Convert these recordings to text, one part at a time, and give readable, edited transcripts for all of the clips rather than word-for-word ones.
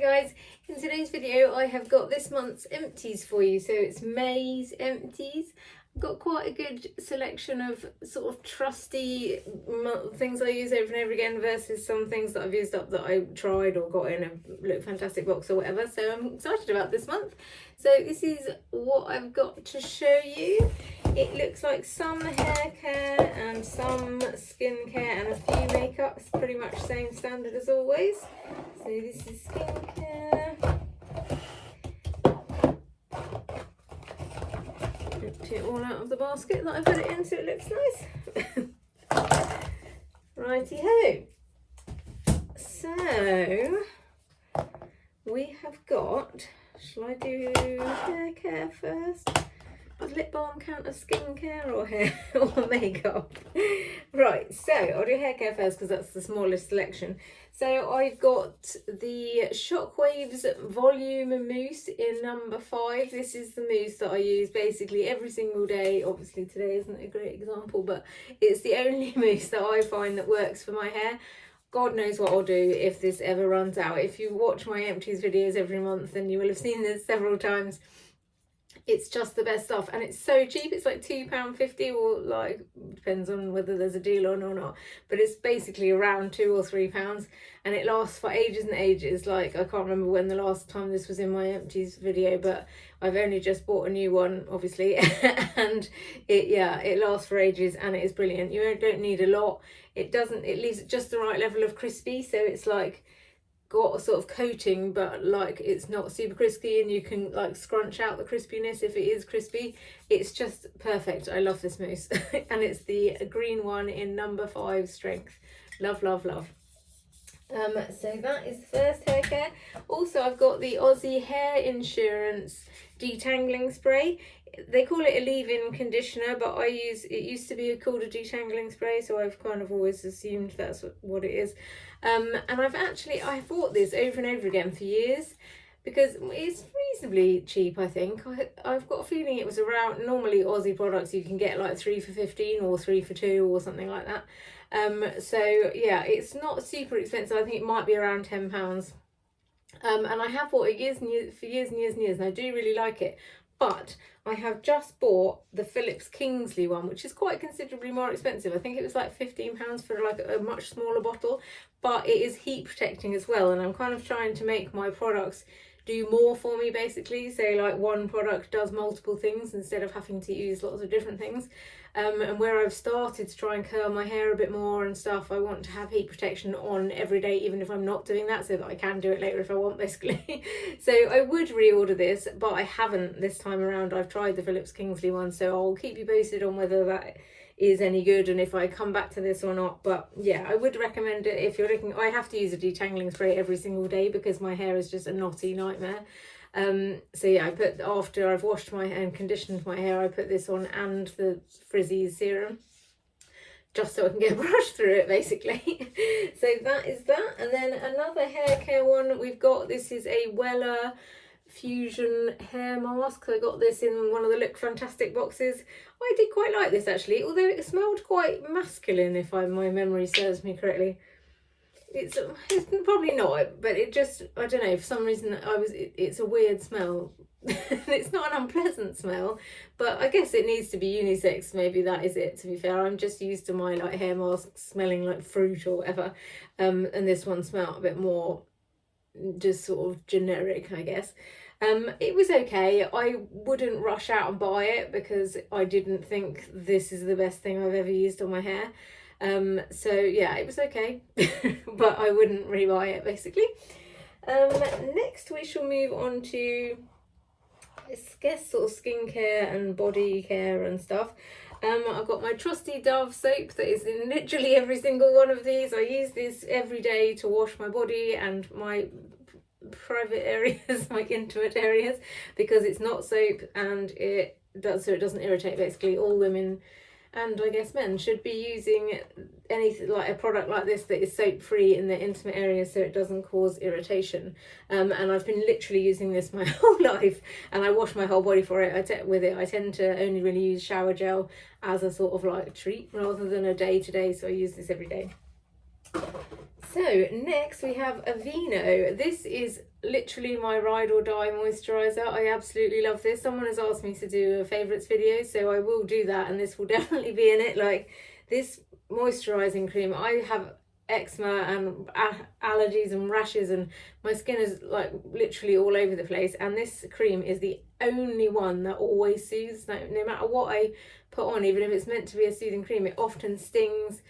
guys, in today's video I have got this month's empties for you. So it's May's empties. I've got quite a good selection of sort of trusty things I use over and over again versus some things that I've used up that I tried or got in a Look Fantastic box or whatever. So I'm excited about this month. So this is what I've got to show you. It looks like some hair care and some skin care and a few makeups, pretty much same standard as always. So this is skincare. Empty it all out of the basket that I put it in so it looks nice. Righty ho. So we have got, shall I do hair care first? Does lip balm count as skincare or hair or makeup? Right, so I'll do hair care first because that's the smallest selection. So I've got the Shockwaves Volume Mousse in number 5. This is the mousse that I use basically every single day. Obviously today isn't a great example, but it's the only mousse that I find that works for my hair. God knows what I'll do if this ever runs out. If you watch my empties videos every month, then you will have seen this several times. It's just the best stuff, and it's so cheap. It's like £2.50, or like depends on whether there's a deal on or not, but it's basically around £2 or £3, and it lasts for ages and ages. Like, I can't remember when the last time this was in my empties video, but I've only just bought a new one, obviously, and it lasts for ages and it is brilliant. You don't need a lot. It leaves it just the right level of crispy, so it's like got a sort of coating, but like it's not super crispy, and you can like scrunch out the crispiness if it is crispy. It's just perfect. I love this mousse. And it's the green one in number 5 strength. Love, love, love. So that is the first hair care. Also, I've got the Aussie Hair Insurance detangling spray. They call it a leave-in conditioner, but it used to be called a detangling spray, so I've kind of always assumed that's what it is. And I've bought this over and over again for years because it's reasonably cheap, I think. I've got a feeling it was around, normally Aussie products you can get like 3 for 15 or 3 for 2 or something like that. So yeah, it's not super expensive. I think it might be around £10. And I have bought it for years and years and years, and I do really like it. But I have just bought the Philips Kingsley one, which is quite considerably more expensive. I think it was like £15 for like a much smaller bottle, but it is heat protecting as well. And I'm kind of trying to make my products do more for me, basically. So like one product does multiple things instead of having to use lots of different things. And where I've started to try and curl my hair a bit more and stuff, I want to have heat protection on every day, even if I'm not doing that, so that I can do it later if I want, basically. So I would reorder this, but I haven't this time around. I've tried the Philips Kingsley one, so I'll keep you posted on whether that is any good and if I come back to this or not. But yeah, I would recommend it if you're looking. I have to use a detangling spray every single day because my hair is just a knotty nightmare. So yeah, after I've washed my hair and conditioned my hair, I put this on and the Frizzy serum just so I can get a brush through it, basically. So that is that. And then another hair care one we've got, this is a Wella Fusion hair mask. I got this in one of the Look Fantastic boxes. I did quite like this actually, although it smelled quite masculine if my memory serves me correctly. It's probably not, but it just, I don't know, for some reason it's a weird smell. It's not an unpleasant smell, but I guess it needs to be unisex. Maybe that is it, to be fair. I'm just used to my like hair masks smelling like fruit or whatever, and this one smelled a bit more just sort of generic, I guess. It was okay. I wouldn't rush out and buy it because I didn't think this is the best thing I've ever used on my hair. So yeah, it was okay, but I wouldn't rebuy it, basically. Next we shall move on to, I guess, sort of skincare and body care and stuff. I've got my trusty Dove soap that is in literally every single one of these. I use this every day to wash my body and my private areas, my intimate areas, because it's not soap and it doesn't irritate. Basically, all women and I guess men should be using anything like a product like this that is soap free in their intimate areas so it doesn't cause irritation. And I've been literally using this my whole life, and I wash my whole body for it. With it I tend to only really use shower gel as a sort of like treat rather than a day to day, so I use this every day. So next we have Aveeno. This is literally my ride or die moisturiser. I absolutely love this. Someone has asked me to do a favourites video, so I will do that, and this will definitely be in it. Like, this moisturising cream, I have eczema and allergies and rashes, and my skin is like literally all over the place, and this cream is the only one that always soothes. No matter what I put on, even if it's meant to be a soothing cream, it often stings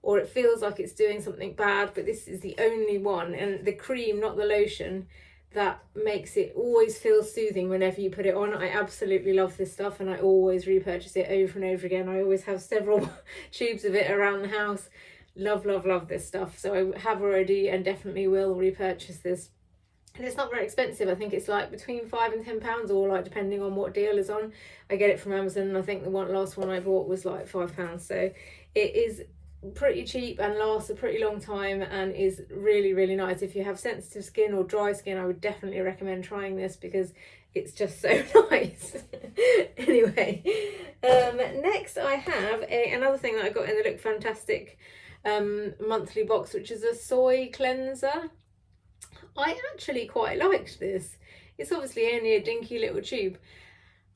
or it feels like it's doing something bad, but this is the only one, and the cream, not the lotion, that makes it always feel soothing whenever you put it on. I absolutely love this stuff, and I always repurchase it over and over again. I always have several tubes of it around the house. Love, love, love this stuff. So I have already and definitely will repurchase this. And it's not very expensive. I think it's like between £5 and £10, or like depending on what deal is on. I get it from Amazon, and I think the last one I bought was like £5. So it is pretty cheap and lasts a pretty long time and is really, really nice. If you have sensitive skin or dry skin, I would definitely recommend trying this because it's just so nice. Anyway, next I have another thing that I got in the Look Fantastic monthly box, which is a soy cleanser. I actually quite liked this. It's obviously only a dinky little tube,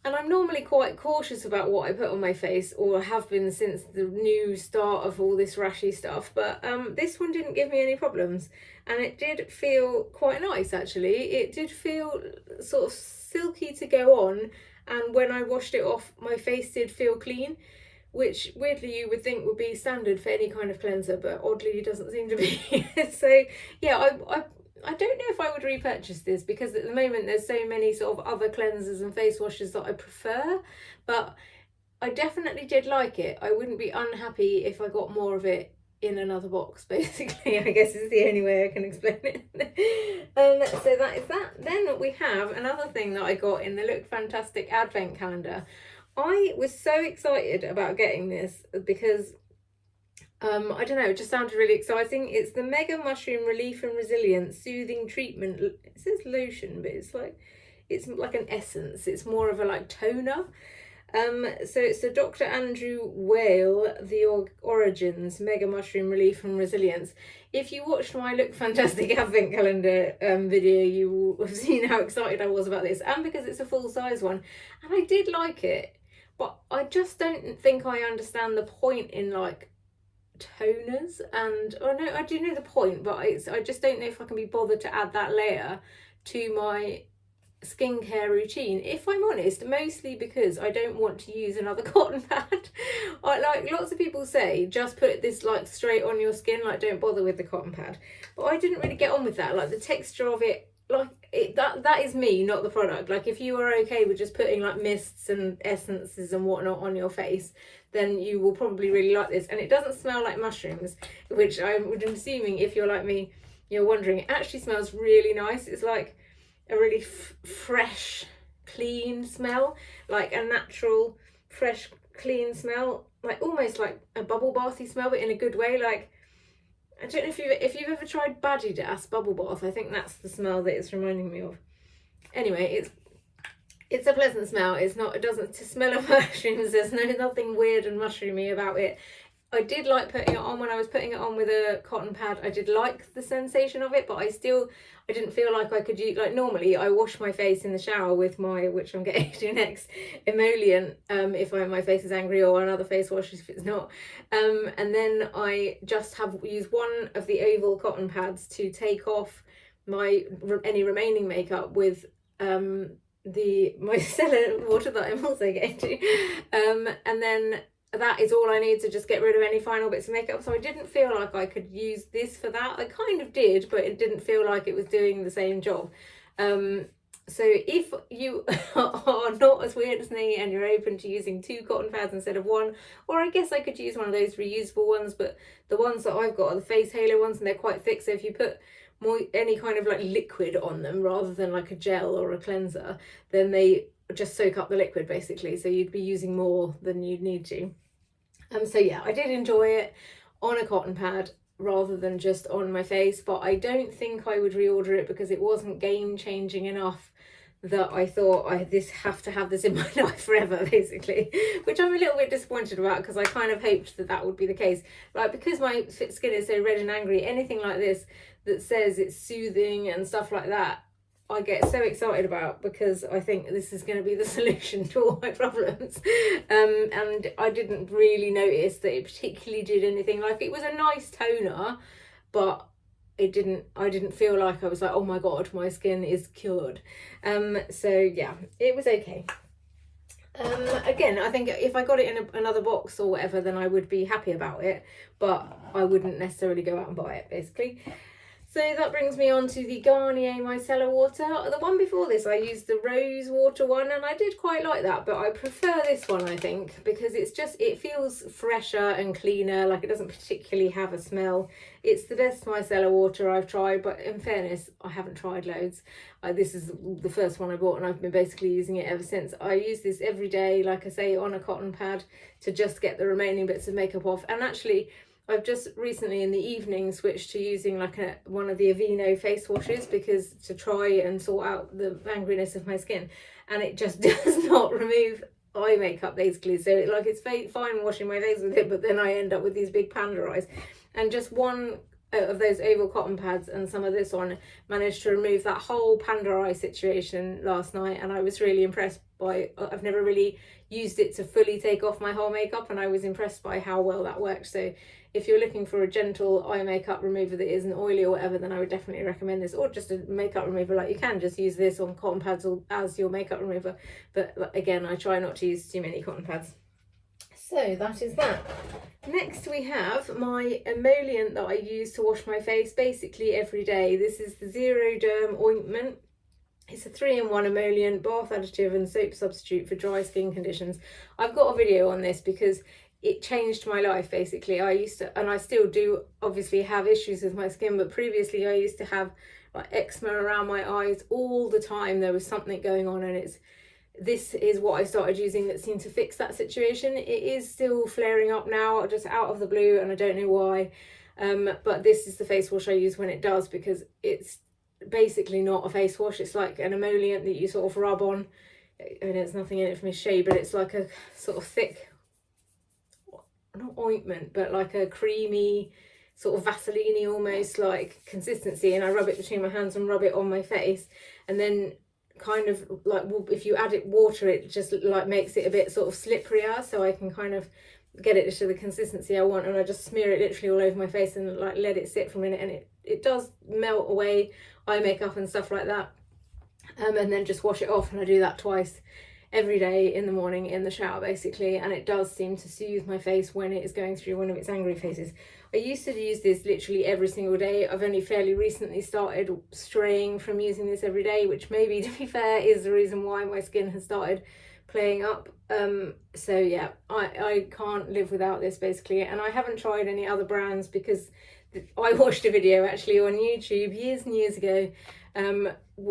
and I'm normally quite cautious about what I put on my face, or have been since the new start of all this rashy stuff, but this one didn't give me any problems, and it did feel quite nice actually. It did feel sort of silky to go on, and when I washed it off, my face did feel clean, which weirdly you would think would be standard for any kind of cleanser, but oddly it doesn't seem to be. So yeah, I don't know if I would repurchase this, because at the moment there's so many sort of other cleansers and face washes that I prefer, but I definitely did like it. I wouldn't be unhappy if I got more of it in another box, basically, I guess is the only way I can explain it. So that is that. Then we have another thing that I got in the Look Fantastic Advent Calendar. I was so excited about getting this because I don't know, it just sounded really exciting. It's the Mega Mushroom Relief and Resilience Soothing Treatment. It says lotion, but it's like an essence. It's more of a like toner. So it's the Dr. Andrew Whale, The Origins Mega Mushroom Relief and Resilience. If you watched my Look Fantastic Advent Calendar video, you will have seen how excited I was about this, and because it's a full size one, and I did like it, but I just don't think I understand the point in like toners, and I do know the point, but I just don't know if I can be bothered to add that layer to my skincare routine, if I'm honest, mostly because I don't want to use another cotton pad. Like lots of people say, just put this like straight on your skin, like don't bother with the cotton pad, but I didn't really get on with that. Like the texture of it, like that is me, not the product. Like if you are okay with just putting like mists and essences and whatnot on your face, then you will probably really like this. And it doesn't smell like mushrooms, which I'm assuming if you're like me, you're wondering. It actually smells really nice. It's like a really fresh, clean smell, like a natural, fresh, clean smell, like almost like a bubble bathy smell, but in a good way. Like, I don't know if you've ever tried Adidas bubble bath. I think that's the smell that it's reminding me of. Anyway, it's a pleasant smell. It doesn't smell of mushrooms. There's nothing weird and mushroomy about it. I did like putting it on when I was putting it on with a cotton pad. I did like the sensation of it, but I didn't feel like I could use, like normally I wash my face in the shower with my, which I'm getting to next, Emollient, if my face is angry, or another face wash if it's not. And then I just use one of the oval cotton pads to take off any remaining makeup with the micellar water that I'm also getting to. And then that is all I need to just get rid of any final bits of makeup. So I didn't feel like I could use this for that. I kind of did, but it didn't feel like it was doing the same job. So if you are not as weird as me and you're open to using 2 cotton pads instead of 1, or I guess I could use one of those reusable ones, but the ones that I've got are the face halo ones, and they're quite thick, so if you put any kind of like liquid on them rather than like a gel or a cleanser, then they just soak up the liquid basically, so you'd be using more than you'd need to. So yeah, I did enjoy it on a cotton pad rather than just on my face, but I don't think I would reorder it because it wasn't game changing enough that I thought I have to have this in my life forever, basically, which I'm a little bit disappointed about, because I kind of hoped that that would be the case. Like, because my skin is so red and angry, anything like this that says it's soothing and stuff like that, I get so excited about, because I think this is going to be the solution to all my problems. And I didn't really notice that it particularly did anything. Like, it was a nice toner, but I didn't feel like I was like, oh my god, my skin is cured. So yeah, it was okay. Again, I think if I got it in another box or whatever, then I would be happy about it, but I wouldn't necessarily go out and buy it, basically. So that brings me on to the Garnier Micellar water. The one before this, I used the rose water one, and I did quite like that, but I prefer this one, I think, because it feels fresher and cleaner. Like, it doesn't particularly have a smell. It's the best micellar water I've tried, but in fairness, I haven't tried loads. This is the first one I bought, and I've been basically using it ever since. I use this every day, like I say, on a cotton pad to just get the remaining bits of makeup off. And actually, I've just recently in the evening switched to using like one of the Aveeno face washes, because to try and sort out the angriness of my skin, and it just does not remove eye makeup, basically. So it's fine washing my face with it, but then I end up with these big panda eyes. And just one of those oval cotton pads and some of this on managed to remove that whole panda eye situation last night, and I was really impressed by I've never really used it to fully take off my whole makeup, and I was impressed by how well that worked. So if you're looking for a gentle eye makeup remover that isn't oily or whatever, then I would definitely recommend this, or just a makeup remover. Like, you can just use this on cotton pads as your makeup remover, but again, I try not to use too many cotton pads. So that is that. Next we have my emollient that I use to wash my face basically every day. This is the Zeroderm Ointment. It's a 3-in-1 emollient, bath additive and soap substitute for dry skin conditions. I've got a video on this because it changed my life, basically. I used to, and I still do, obviously have issues with my skin, but previously I used to have like eczema around my eyes all the time. There was something going on, and this is what I started using that seemed to fix that situation. It is still flaring up now, just out of the blue, and I don't know why. But this is the face wash I use when it does, because it's basically not a face wash. It's like an emollient that you sort of rub on, and there's nothing in it for me to show you, but it's like a sort of thick, not ointment, but like a creamy sort of Vaseline almost like consistency, and I rub it between my hands and rub it on my face, and then kind of like, if you add it water, it just like makes it a bit sort of slipperier, so I can kind of get it to the consistency I want, and I just smear it literally all over my face and like let it sit for a minute, and it does melt away eye makeup and stuff like that, and then just wash it off, and I do that twice every day in the morning in the shower, basically, and it does seem to soothe my face when it is going through one of its angry phases. I used to use this literally every single day. I've only fairly recently started straying from using this every day, which maybe, to be fair, is the reason why my skin has started playing up. So yeah, I can't live without this, basically, and I haven't tried any other brands, because I watched a video actually on YouTube years and years ago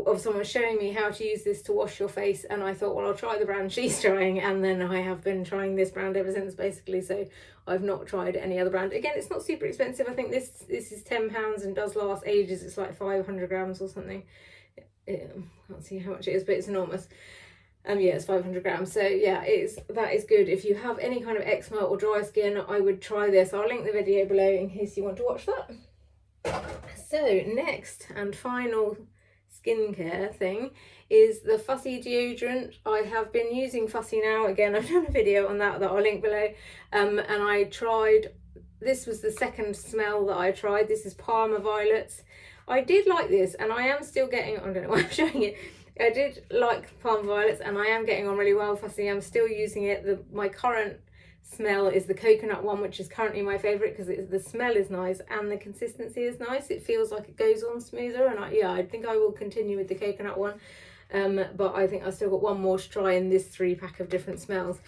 of someone showing me how to use this to wash your face, and I thought, well, I'll try the brand she's trying, and then I have been trying this brand ever since, basically. So I've not tried any other brand. Again, it's not super expensive. I think this is £10 and does last ages. It's like 500 grams or something. I can't see how much it is, but it's enormous. Yeah, it's 500 grams. So yeah, that is good. If you have any kind of eczema or dry skin, I would try this. I'll link the video below in case you want to watch that. So next and final skincare thing is the Fussy deodorant. I have been using Fussy now. Again, I've done a video on that I'll link below. And I tried, this was the second smell that I tried. This is Parma Violets. I did like this, and I am still getting, I don't know why I'm showing it. I did like Parma Violets, and I am getting on really well with Fussy. I'm still using it. My current smell is the coconut one, which is currently my favourite, because the smell is nice and the consistency is nice. It feels like it goes on smoother, and I think I will continue with the coconut one. But I think I've still got one more to try in this 3-pack of different smells.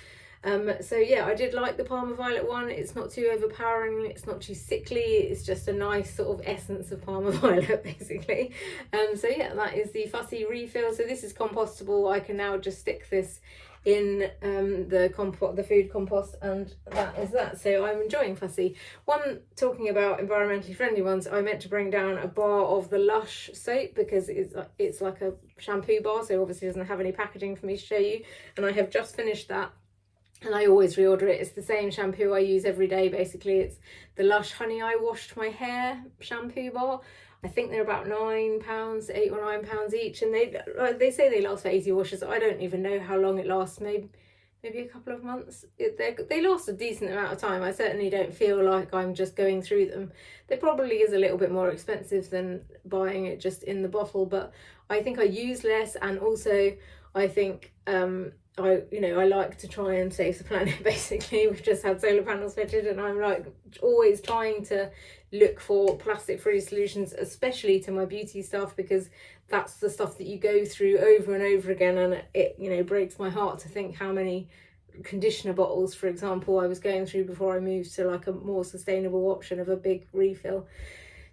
So yeah, I did like the Parma Violet one. It's not too overpowering, it's not too sickly, it's just a nice sort of essence of Parma Violet basically. So yeah, that is the Fussy refill. So this is compostable. I can now just stick this in the food compost, and that is that. So I'm enjoying Fussy. Talking about environmentally friendly ones, I meant to bring down a bar of the Lush soap because it's like a shampoo bar, so obviously doesn't have any packaging for me to show you, and I have just finished that. And I always reorder it. It's the same shampoo I use every day basically. It's the Lush Honey I Washed My Hair shampoo bar. I think they're about £9, £8 or £9 each, and they say they last for 80 washes. I don't even know how long it lasts. Maybe a couple of months. They last a decent amount of time. I certainly don't feel like I'm just going through them. They probably is a little bit more expensive than buying it just in the bottle, but I think I use less, and also I think I like to try and save the planet basically. We've just had solar panels fitted, and I'm like always trying to look for plastic free solutions, especially to my beauty stuff, because that's the stuff that you go through over and over again, and it breaks my heart to think how many conditioner bottles, for example, I was going through before I moved to like a more sustainable option of a big refill.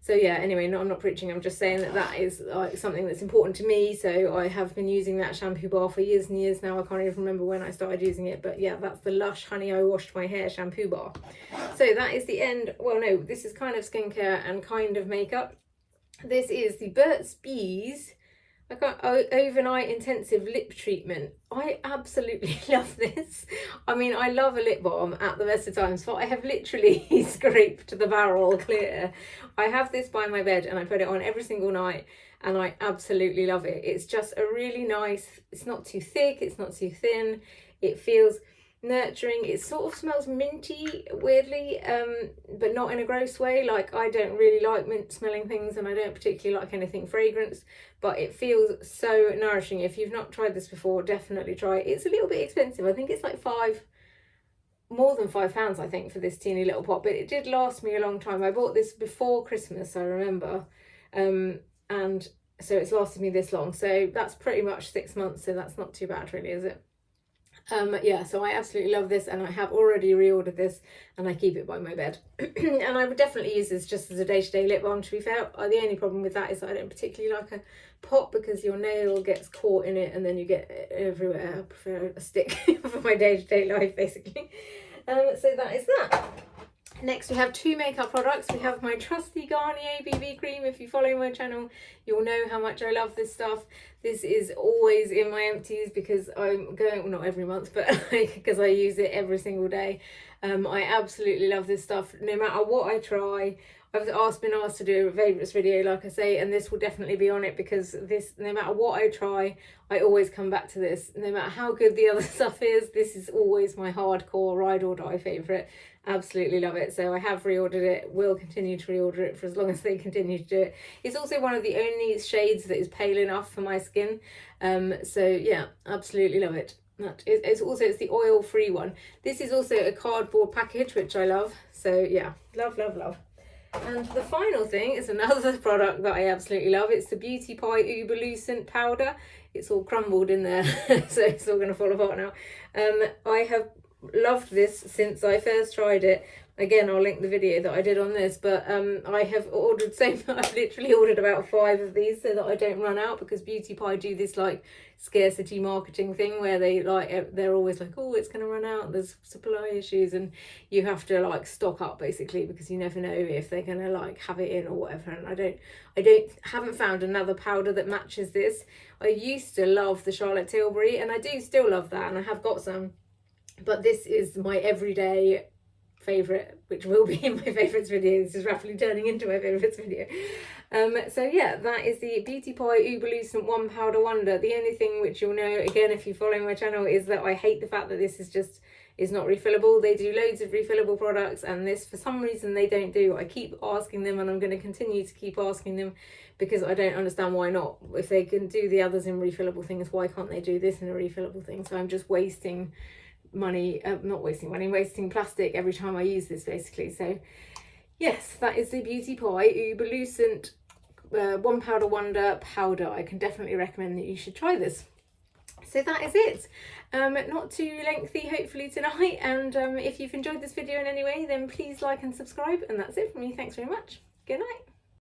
So yeah, anyway, I'm not preaching, I'm just saying that is like something that's important to me. So I have been using that shampoo bar for years and years now. I can't even remember when I started using it, but yeah, that's the Lush Honey I Washed My Hair shampoo bar. So that is the end. Well, no, this is kind of skincare and kind of makeup. This is the Berts Bees overnight intensive lip treatment. I absolutely love this. I mean, I love a lip balm at the best of times, but I have literally scraped the barrel clear. I have this by my bed and I put it on every single night, and I absolutely love it. It's just a really nice, it's not too thick, it's not too thin, it feels nurturing. It sort of smells minty weirdly, but not in a gross way. Like, I don't really like mint smelling things, and I don't particularly like anything fragrance, but it feels so nourishing. If you've not tried this before, definitely try it. It's a little bit expensive. I think it's like more than £5 I think for this teeny little pot, but it did last me a long time. I bought this before Christmas, I remember, and so it's lasted me this long. So that's pretty much 6 months, so that's not too bad really, is it? Yeah, so I absolutely love this, and I have already reordered this, and I keep it by my bed. And I would definitely use this just as a day-to-day lip balm, to be fair. The only problem with that is that I don't particularly like a pot, because your nail gets caught in it and then you get it everywhere. I prefer a stick for my day-to-day life basically. So that is that. Next we have two makeup products. We have my trusty Garnier BB cream. If you follow my channel, you'll know how much I love this stuff. This is always in my empties because I'm going, well, not every month, but because I use it every single day. I absolutely love this stuff. No matter what I try, I've been asked to do a favourites video, like I say, and this will definitely be on it, because this, no matter what I try, I always come back to this. No matter how good the other stuff is, this is always my hardcore ride or die favourite. Absolutely love it. So I have reordered it, will continue to reorder it for as long as they continue to do it. It's also one of the only shades that is pale enough for my skin. So yeah, absolutely love it. It's the oil-free one. This is also a cardboard package, which I love. So yeah, love, love, love. And the final thing is another product that I absolutely love. It's the Beauty Pie Uberlucent powder. It's all crumbled in there, so it's all going to fall apart now. I have loved this since I first tried it. Again, I'll link the video that I did on this, but I have ordered I've literally ordered about 5 of these so that I don't run out, because Beauty Pie do this like scarcity marketing thing where they're always like, oh, it's going to run out, there's supply issues, and you have to like stock up basically, because you never know if they're going to like have it in or whatever. And I haven't found another powder that matches this. I used to love the Charlotte Tilbury, and I do still love that, and I have got some, but this is my everyday favourite, which will be in my favourites video. This is rapidly turning into my favourites video. So yeah, that is the Beauty Pie Uberlucent One Powder Wonder. The only thing which you'll know, again, if you follow my channel, is that I hate the fact that this is not refillable. They do loads of refillable products, and this, for some reason, they don't do. I keep asking them, and I'm going to continue to keep asking them, because I don't understand why not. If they can do the others in refillable things, why can't they do this in a refillable thing? So I'm just wasting money, wasting plastic every time I use this basically. So yes, that is the Beauty Pie Uberlucent One Powder Wonder powder. I can definitely recommend that you should try this. So that is it. Not too lengthy hopefully tonight, and if you've enjoyed this video in any way, then please like and subscribe, and that's it from me. Thanks very much. Good night.